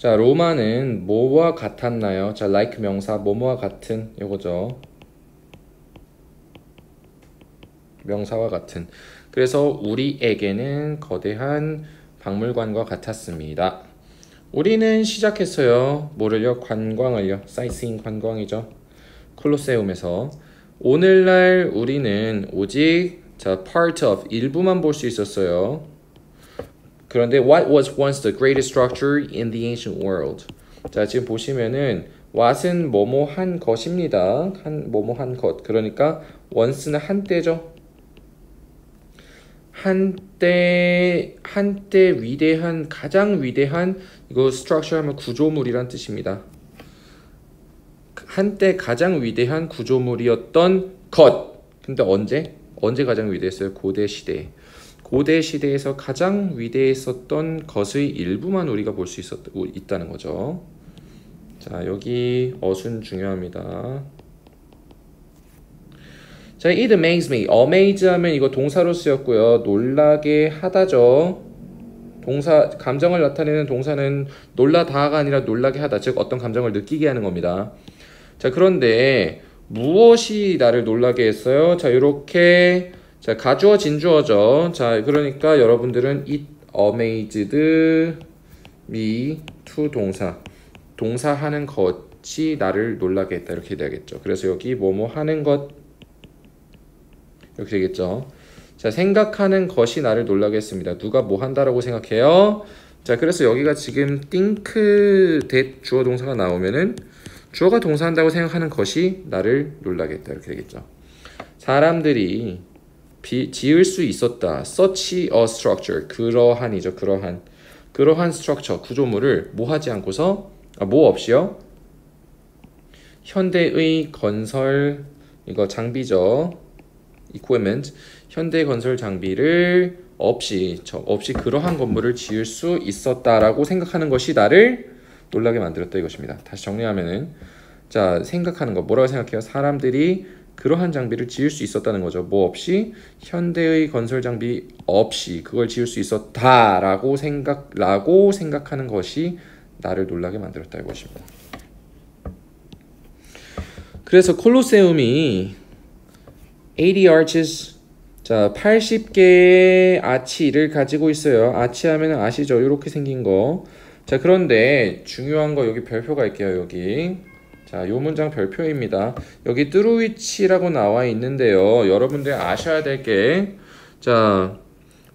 자, 로마는 뭐와 같았나요? 자, like 명사 뭐뭐와 같은 요거죠. 명사와 같은. 그래서 우리에게는 거대한 박물관과 같았습니다. 우리는 시작했어요. 뭐를요? 관광을요. 사이트싱 관광이죠. 콜로세움에서. 오늘날 우리는 오직 자, part of 일부만 볼 수 있었어요. 그런데 what was once the greatest structure in the ancient world? 자, 지금 보시면은 what은 뭐뭐 한 것입니다. 뭐뭐 한 것. 그러니까 once는 한때죠. 한때 위대한 가장 위대한 이거 structure 하면 구조물이란 뜻입니다. 한때 가장 위대한 구조물이었던 것. 근데 언제 가장 위대했어요? 고대 시대. 고대 시대에서 가장 위대했었던 것의 일부만 우리가 볼 수 있다는 거죠. 자, 여기 어순 중요합니다. 자, it amazed me. amaze 하면 이거 동사로 쓰였고요. 놀라게 하다죠. 동사, 감정을 나타내는 동사는 놀라다가 아니라 놀라게 하다. 즉 어떤 감정을 느끼게 하는 겁니다. 자, 그런데 무엇이 나를 놀라게 했어요? 자, 이렇게 자, 가주어 진주어죠. 자, 그러니까 여러분들은 it amazed me to 동사 하는 것이 나를 놀라게 했다 이렇게 돼야겠죠. 그래서 여기 뭐뭐 하는 것 이렇게 되겠죠. 자, 생각하는 것이 나를 놀라게 했습니다. 누가 뭐 한다라고 생각해요? 자, 그래서 여기가 지금 think that 주어 동사가 나오면은 주어가 동사한다고 생각하는 것이 나를 놀라게 했다 이렇게 되겠죠. 사람들이 지을 수 있었다. such a structure. 그러한이죠. 그러한 스트럭처 구조물을 뭐 하지 않고서 뭐 없이요? 현대의 건설 이거 장비죠. equipment. 현대 건설 장비를 없이 그러한 건물을 지을 수 있었다라고 생각하는 것이 나를 놀라게 만들었다 이것입니다. 다시 정리하면은 자, 생각하는 거 뭐라고 생각해요? 사람들이 그러한 장비를 지을 수 있었다는 거죠. 뭐 없이 현대의 건설 장비 없이 그걸 지을 수 있었다라고 생각하는 것이 나를 놀라게 만들었다 이것입니다. 그래서 콜로세움이 80 arches 자, 80개의 아치를 가지고 있어요. 아치 하면은 아시죠? 이렇게 생긴 거. 자, 그런데 중요한 거 여기 별표가 있게요. 여기. 자, 요 문장 별표입니다. 여기 뚜루위치라고 나와 있는데요. 여러분들 아셔야 될 게 자,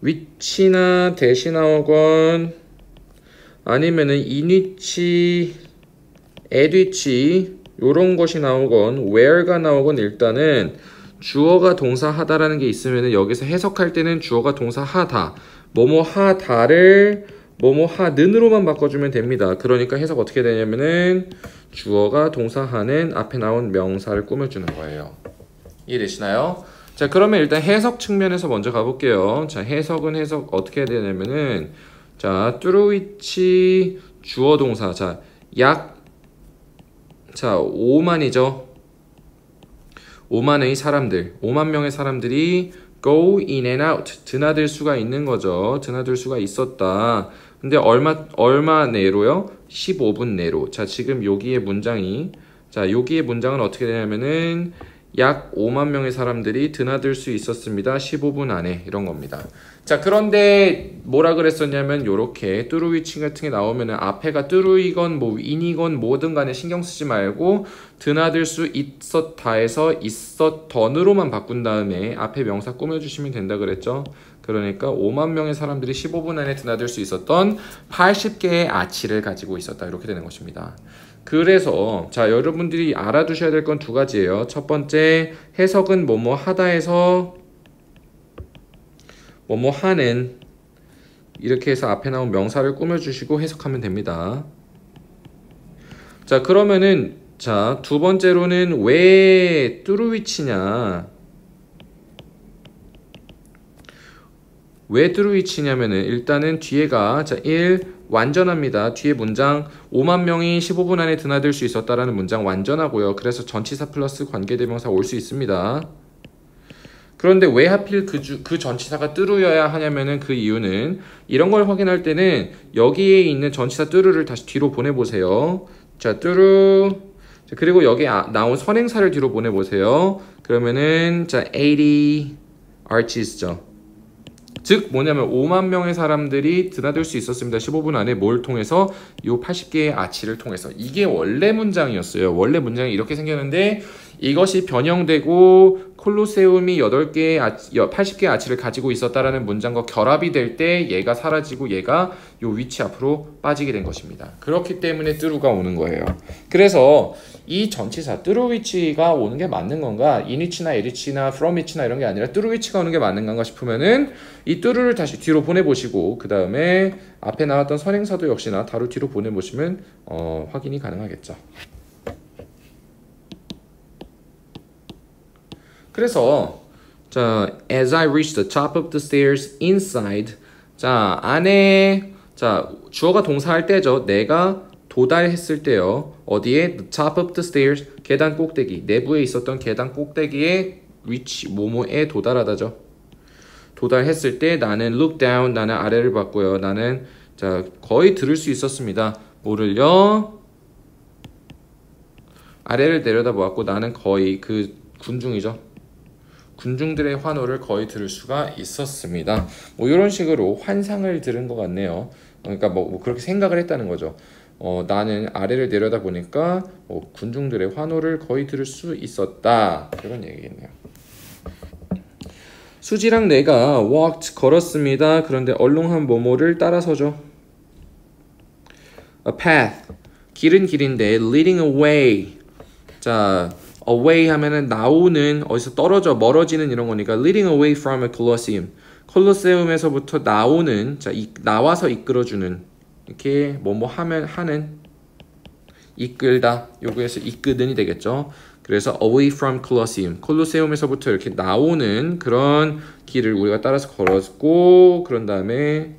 위치나 대시 나오건 아니면은 인위치, 애위치 요런 것이 나오건 where가 나오건 일단은 주어가 동사 하다라는 게 있으면 여기서 해석할 때는 주어가 동사 하다 뭐뭐 하다를 뭐뭐 하는으로만 바꿔주면 됩니다. 그러니까 해석 어떻게 되냐면은 주어가 동사 하는 앞에 나온 명사를 꾸며주는 거예요. 이해되시나요? 자, 그러면 일단 해석 측면에서 먼저 가볼게요. 자, 해석 어떻게 해야 되냐면은 자, 뚜루위치 주어 동사 자, 5만이죠. 5만의 사람들, 5만 명의 사람들이 go in and out, 드나들 수가 있는 거죠. 드나들 수가 있었다. 근데 얼마 내로요? 15분 내로. 자, 지금 여기의 문장은 어떻게 되냐면은 약 5만 명의 사람들이 드나들 수 있었습니다. 15분 안에 이런 겁니다. 자, 그런데 뭐라 그랬었냐면 요렇게 뚜루위치 같은 게 나오면은 앞에가 뚜루이건 뭐 인이건 뭐든 간에 신경 쓰지 말고 드나들 수 있었다 해서 있었던으로만 바꾼 다음에 앞에 명사 꾸며주시면 된다 그랬죠. 그러니까 5만 명의 사람들이 15분 안에 드나들 수 있었던 80개의 아치를 가지고 있었다 이렇게 되는 것입니다. 그래서 자, 여러분들이 알아두셔야 될 건 두 가지예요. 첫 번째, 해석은 뭐뭐 하다에서 뭐뭐 하는 이렇게 해서 앞에 나온 명사를 꾸며주시고 해석하면 됩니다. 자, 그러면은 자, 두 번째로는 왜 뚜루위치냐? 왜 뚜루위치냐면은 일단은 뒤에가 자, 1 완전합니다. 뒤에 문장 5만 명이 15분 안에 드나들 수 있었다라는 문장 완전하고요. 그래서 전치사 플러스 관계대명사 올 수 있습니다. 그런데 왜 하필 그 전치사가 뚜루여야 하냐면은 그 이유는 이런 걸 확인할 때는 여기에 있는 전치사 뚜루를 다시 뒤로 보내보세요. 자, 뚜루. 자, 그리고 여기 나온 선행사를 뒤로 보내보세요. 그러면은 자, 80 arties죠. 즉 뭐냐면 5만 명의 사람들이 드나들 수 있었습니다. 15분 안에 뭘 통해서? 요 80개의 아치를 통해서. 이게 원래 문장이었어요. 원래 문장이 이렇게 생겼는데 이것이 변형되고 콜로세움이 80개의 아치를 가지고 있었다라는 문장과 결합이 될 때 얘가 사라지고 얘가 요 위치 앞으로 빠지게 된 것입니다. 그렇기 때문에 뚜루가 오는 거예요. 그래서 이 전치사 뚜루 위치가 오는 게 맞는 건가? in which나 at which나 from which나 이런 게 아니라 뚜루 위치가 오는 게 맞는 건가 싶으면은 이 뚜루를 다시 뒤로 보내보시고 그 다음에 앞에 나왔던 선행사도 역시나 바로 뒤로 보내보시면 확인이 가능하겠죠. 그래서 자, as I reached the top of the stairs inside. 자, 안에 자, 주어가 동사할 때죠. 내가 도달했을 때요. 어디에? The top of the stairs. 계단 꼭대기. 내부에 있었던 계단 꼭대기에 reach 뭐뭐에 도달하다죠. 도달했을 때 나는 look down. 나는 아래를 봤고요. 나는 자, 거의 들을 수 있었습니다. 뭐를요? 아래를 내려다보았고 나는 거의 그 군중이죠. 군중들의 환호를 거의 들을 수가 있었습니다. 뭐 이런 식으로 환상을 들은 것 같네요. 그러니까 뭐 그렇게 생각을 했다는 거죠. 나는 아래를 내려다 보니까 군중들의 환호를 거의 들을 수 있었다. 이런 얘기겠네요. 수지랑 내가 walked 걸었습니다. 그런데 얼렁한 뭐뭐를 따라서죠. A path 길은 길인데 leading away. 자, away 하면은 나오는 어디서 떨어져 멀어지는 이런 거니까 leading away from a colosseum. 콜로세움에서부터 나오는 자, 나와서 이끌어주는 이렇게 뭐뭐 하는 이끌다 요거에서 이끄는이 되겠죠. 그래서 away from colosseum 콜로세움에서부터 이렇게 나오는 그런 길을 우리가 따라서 걸었고 그런 다음에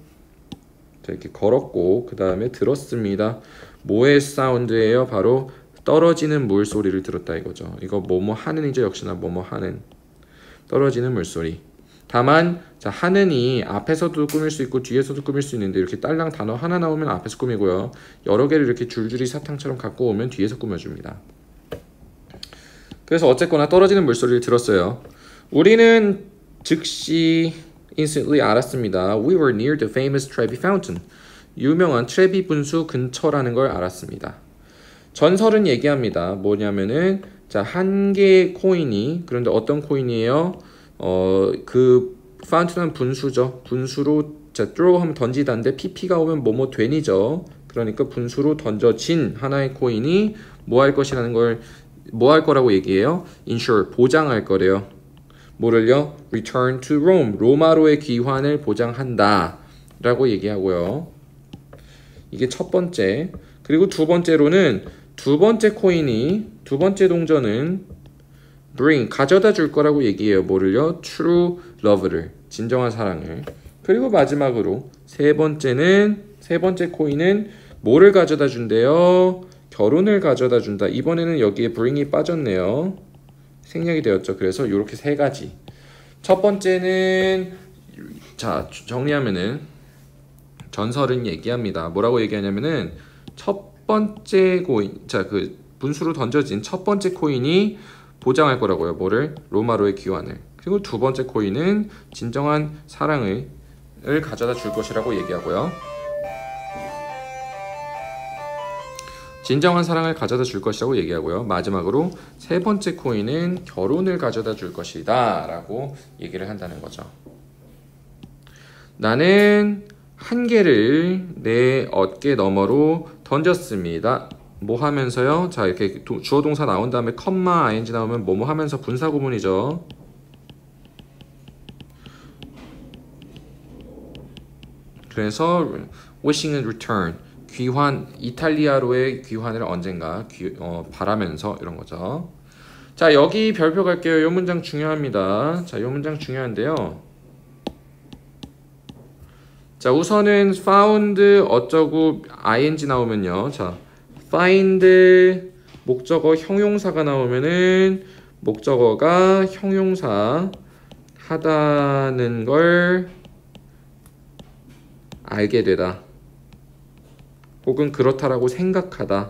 자, 이렇게 걸었고 그 다음에 들었습니다. 뭐의 사운드예요? 바로 떨어지는 물소리를 들었다 이거죠. 이거 뭐뭐 하는이죠. 역시나 뭐뭐 하는 떨어지는 물소리. 다만 자, 하는이 앞에서도 꾸밀 수 있고 뒤에서도 꾸밀 수 있는데 이렇게 딸랑 단어 하나 나오면 앞에서 꾸미고요. 여러 개를 이렇게 줄줄이 사탕처럼 갖고 오면 뒤에서 꾸며줍니다. 그래서 어쨌거나 떨어지는 물소리를 들었어요. 우리는 즉시 instantly 알았습니다. We were near the famous Trevi Fountain. 유명한 트레비 분수 근처라는 걸 알았습니다. 전설은 얘기합니다. 뭐냐면은 자, 한 개의 코인이 그런데 어떤 코인이에요? 그 파운틴은 분수죠. 분수로 자, throw 하면 던지다인데 pp가 오면 뭐뭐 되니죠. 그러니까 분수로 던져진 하나의 코인이 뭐 할 것이라는 걸 뭐 할 거라고 얘기해요? ensure 보장할 거래요. 뭐를요? return to Rome 로마로의 귀환을 보장한다 라고 얘기하고요. 이게 첫 번째. 그리고 두 번째로는 두 번째 동전은 bring 가져다 줄 거라고 얘기해요. 뭐를요? true love를 진정한 사랑을. 그리고 마지막으로 세 번째 코인은 뭐를 가져다 준대요? 결혼을 가져다 준다. 이번에는 여기에 bring이 빠졌네요. 생략이 되었죠. 그래서 이렇게 세 가지. 첫 번째는 자, 정리하면은 전설은 얘기합니다. 뭐라고 얘기하냐면은 첫 번째 코인, 자, 그 분수로 던져진 첫 번째 코인이 보장할 거라고요. 뭐를? 로마로의 귀환을. 그리고 두 번째 코인은 진정한 사랑을 가져다 줄 것이라고 얘기하고요. 진정한 사랑을 가져다 줄 것이라고 얘기하고요. 마지막으로 세 번째 코인은 결혼을 가져다 줄 것이다 라고 얘기를 한다는 거죠. 나는 한 개를 내 어깨 너머로 던졌습니다. 뭐 하면서요? 자, 이렇게 주어 동사 나온 다음에 컴마 ing 나오면 뭐뭐 하면서 분사 구문이죠. 그래서 wishing a return 귀환, 이탈리아로의 귀환을 언젠가 바라면서 이런 거죠. 자, 여기 별표 갈게요. 이 문장 중요합니다. 자, 이 문장 중요한데요. 자, 우선은 found 어쩌고 ing 나오면요. 자, find 목적어 형용사가 나오면은 목적어가 형용사 하다는 걸 알게 되다. 혹은 그렇다라고 생각하다.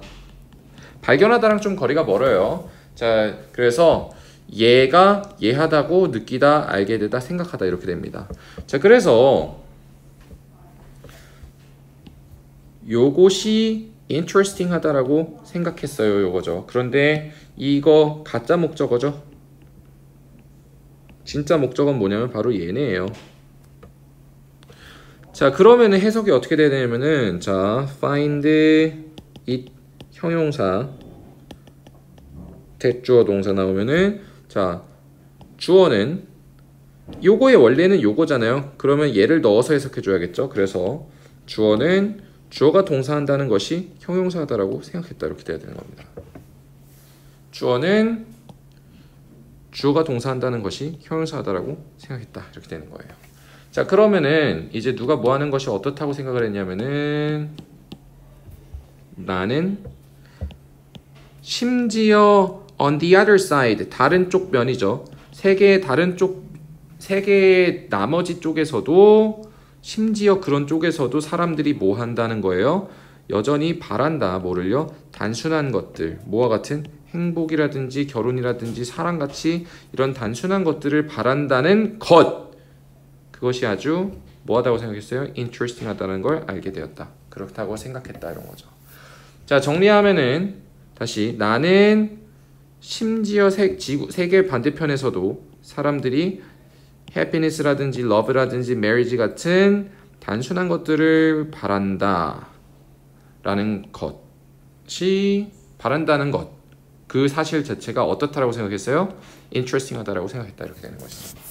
발견하다랑 좀 거리가 멀어요. 자, 그래서 얘가 얘하다고 느끼다, 알게 되다, 생각하다 이렇게 됩니다. 자, 그래서 요것이 interesting 하다라고 생각했어요. 요거죠. 그런데 이거 가짜 목적어죠. 진짜 목적어는 뭐냐면 바로 얘네예요. 자, 그러면은 해석이 어떻게 돼야 되냐면은 자, find it 형용사 대주어 동사 나오면은 자, 주어는 요거의 원래는 요거잖아요. 그러면 얘를 넣어서 해석해 줘야겠죠. 그래서 주어는 주어가 동사한다는 것이 형용사다라고 생각했다. 이렇게 돼야 되는 겁니다. 주어는 주어가 동사한다는 것이 형용사다라고 생각했다. 이렇게 되는 거예요. 자, 그러면은 이제 누가 뭐 하는 것이 어떻다고 생각을 했냐면은 나는 심지어 on the other side 다른 쪽 면이죠. 세계의 다른 쪽, 세계의 나머지 쪽에서도 심지어 그런 쪽에서도 사람들이 뭐 한다는 거예요? 여전히 바란다. 뭐를요? 단순한 것들, 뭐와 같은 행복이라든지 결혼이라든지 사랑같이 이런 단순한 것들을 바란다는 것, 그것이 아주 뭐하다고 생각했어요? interesting 하다는 걸 알게 되었다. 그렇다고 생각했다. 이런 거죠. 자, 정리하면은 다시 나는 심지어 세계 반대편에서도 사람들이 happiness라든지 love라든지 marriage 같은 단순한 것들을 바란다 라는 것이 바란다는 것, 그 사실 자체가 어떻다라고 생각했어요? interesting 하다라고 생각했다. 이렇게 되는 것이죠.